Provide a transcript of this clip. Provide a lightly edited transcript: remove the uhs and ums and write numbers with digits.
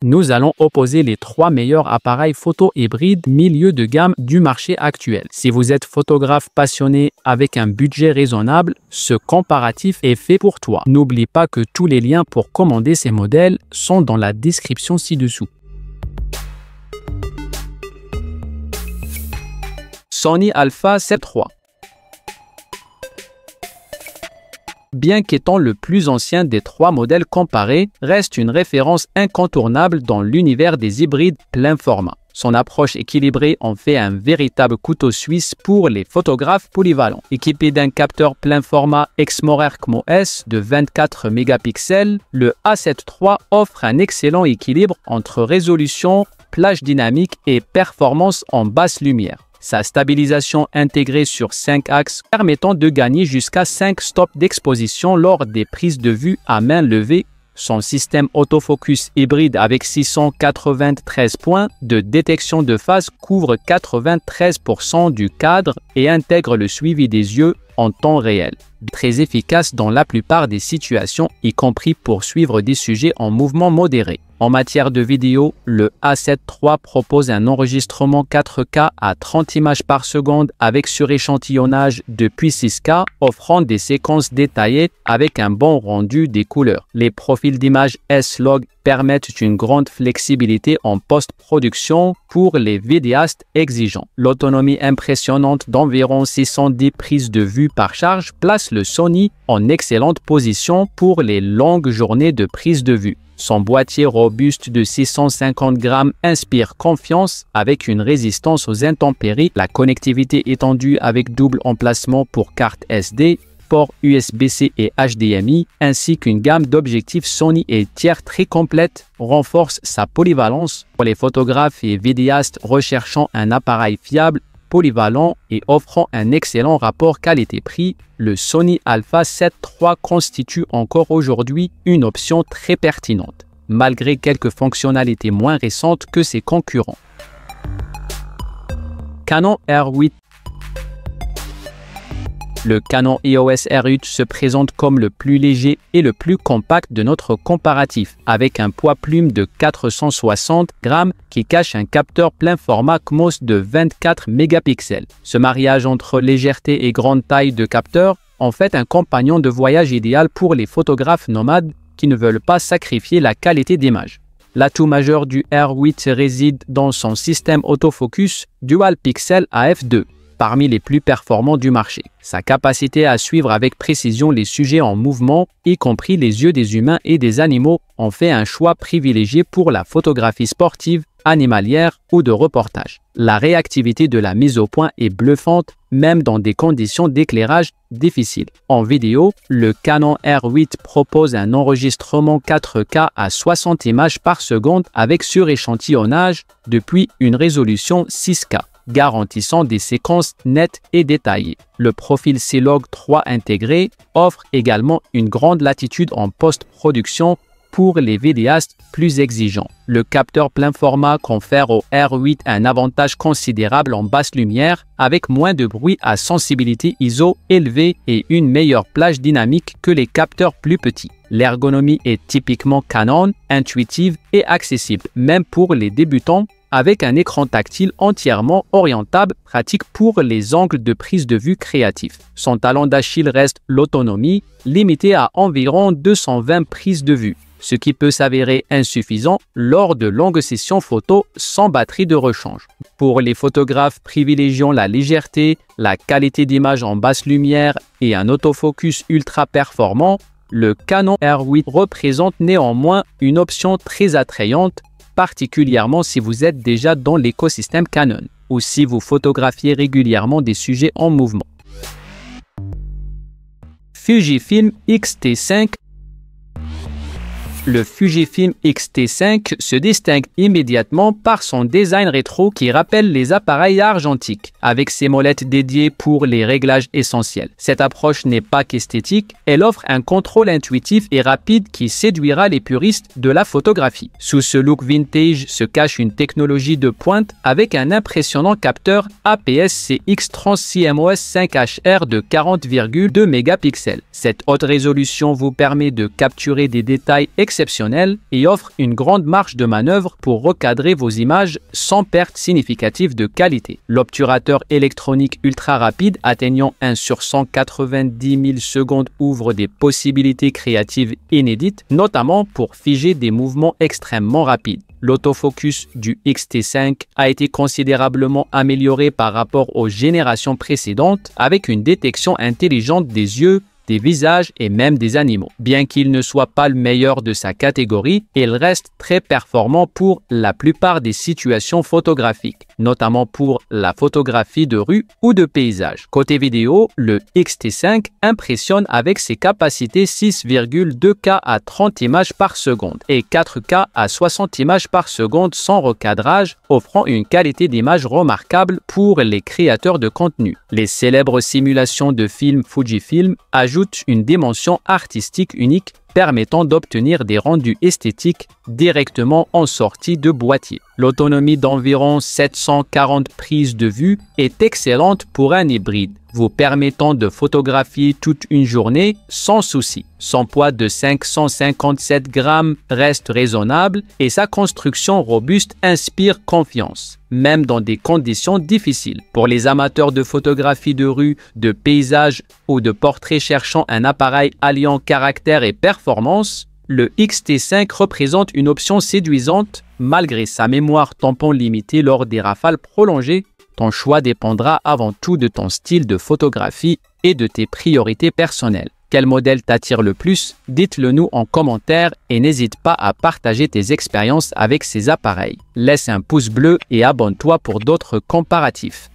Nous allons opposer les 3 meilleurs appareils photo hybrides milieu de gamme du marché actuel. Si vous êtes photographe passionné avec un budget raisonnable, ce comparatif est fait pour toi. N'oublie pas que tous les liens pour commander ces modèles sont dans la description ci-dessous. Sony Alpha 7 III. Bien qu'étant le plus ancien des 3 modèles comparés, reste une référence incontournable dans l'univers des hybrides plein format. Son approche équilibrée en fait un véritable couteau suisse pour les photographes polyvalents. Équipé d'un capteur plein format Exmor Erkmo S de 24 mégapixels, le A7 III offre un excellent équilibre entre résolution, plage dynamique et performance en basse lumière. Sa stabilisation intégrée sur 5 axes permettant de gagner jusqu'à 5 stops d'exposition lors des prises de vue à main levée. Son système autofocus hybride avec 693 points de détection de phase couvre 93% du cadre et intègre le suivi des yeux en temps réel. Très efficace dans la plupart des situations, y compris pour suivre des sujets en mouvement modéré. En matière de vidéo, le A7 III propose un enregistrement 4K à 30 images par seconde avec suréchantillonnage depuis 6K, offrant des séquences détaillées avec un bon rendu des couleurs. Les profils d'images S-Log permettent une grande flexibilité en post-production pour les vidéastes exigeants. L'autonomie impressionnante d'environ 610 prises de vue par charge place le Sony en excellente position pour les longues journées de prise de vue. Son boîtier robuste de 650 grammes inspire confiance avec une résistance aux intempéries, la connectivité étendue avec double emplacement pour carte SD, port USB-C et HDMI, ainsi qu'une gamme d'objectifs Sony et tiers très complète, renforce sa polyvalence pour les photographes et vidéastes recherchant un appareil fiable, polyvalent et offrant un excellent rapport qualité-prix. Le Sony Alpha 7 III constitue encore aujourd'hui une option très pertinente, malgré quelques fonctionnalités moins récentes que ses concurrents. Canon R8. Le Canon EOS R8 se présente comme le plus léger et le plus compact de notre comparatif, avec un poids plume de 460 grammes qui cache un capteur plein format CMOS de 24 mégapixels. Ce mariage entre légèreté et grande taille de capteur en fait un compagnon de voyage idéal pour les photographes nomades qui ne veulent pas sacrifier la qualité d'image. L'atout majeur du R8 réside dans son système autofocus Dual Pixel AF2. Parmi les plus performants du marché. Sa capacité à suivre avec précision les sujets en mouvement, y compris les yeux des humains et des animaux, en fait un choix privilégié pour la photographie sportive, animalière ou de reportage. La réactivité de la mise au point est bluffante, même dans des conditions d'éclairage difficiles. En vidéo, le Canon R8 propose un enregistrement 4K à 60 images par seconde avec suréchantillonnage depuis une résolution 6K. Garantissant des séquences nettes et détaillées. Le profil C-Log 3 intégré offre également une grande latitude en post-production pour les vidéastes plus exigeants. Le capteur plein format confère au R8 un avantage considérable en basse lumière avec moins de bruit à sensibilité ISO élevée et une meilleure plage dynamique que les capteurs plus petits. L'ergonomie est typiquement Canon, intuitive et accessible, même pour les débutants, avec un écran tactile entièrement orientable, pratique pour les angles de prise de vue créatifs. Son talon d'Achille reste l'autonomie, limitée à environ 220 prises de vue, ce qui peut s'avérer insuffisant lors de longues sessions photo sans batterie de rechange. Pour les photographes privilégiant la légèreté, la qualité d'image en basse lumière et un autofocus ultra performant, le Canon R8 représente néanmoins une option très attrayante, particulièrement si vous êtes déjà dans l'écosystème Canon ou si vous photographiez régulièrement des sujets en mouvement. Fujifilm X-T5. Le Fujifilm X-T5 se distingue immédiatement par son design rétro qui rappelle les appareils argentiques, avec ses molettes dédiées pour les réglages essentiels. Cette approche n'est pas qu'esthétique, elle offre un contrôle intuitif et rapide qui séduira les puristes de la photographie. Sous ce look vintage se cache une technologie de pointe avec un impressionnant capteur APS-C X-Trans CMOS 5HR de 40,2 mégapixels. Cette haute résolution vous permet de capturer des détails exceptionnels exceptionnel et offre une grande marge de manœuvre pour recadrer vos images sans perte significative de qualité. L'obturateur électronique ultra rapide atteignant 1 sur 190 000 secondes ouvre des possibilités créatives inédites, notamment pour figer des mouvements extrêmement rapides. L'autofocus du X-T5 a été considérablement amélioré par rapport aux générations précédentes avec une détection intelligente des yeux, des visages et même des animaux. Bien qu'il ne soit pas le meilleur de sa catégorie, il reste très performant pour la plupart des situations photographiques, notamment pour la photographie de rue ou de paysage. Côté vidéo, le X-T5 impressionne avec ses capacités 6,2K à 30 images par seconde et 4K à 60 images par seconde sans recadrage, offrant une qualité d'image remarquable pour les créateurs de contenu. Les célèbres simulations de films Fujifilm ajoutent une dimension artistique unique permettant d'obtenir des rendus esthétiques directement en sortie de boîtier. L'autonomie d'environ 740 prises de vue est excellente pour un hybride, vous permettant de photographier toute une journée sans souci. Son poids de 557 grammes reste raisonnable et sa construction robuste inspire confiance, même dans des conditions difficiles. Pour les amateurs de photographie de rue, de paysage ou de portraits cherchant un appareil alliant caractère et performance, le X-T5 représente une option séduisante malgré sa mémoire tampon limitée lors des rafales prolongées. Ton choix dépendra avant tout de ton style de photographie et de tes priorités personnelles. Quel modèle t'attire le plus? Dites-le nous en commentaire et n'hésite pas à partager tes expériences avec ces appareils. Laisse un pouce bleu et abonne-toi pour d'autres comparatifs.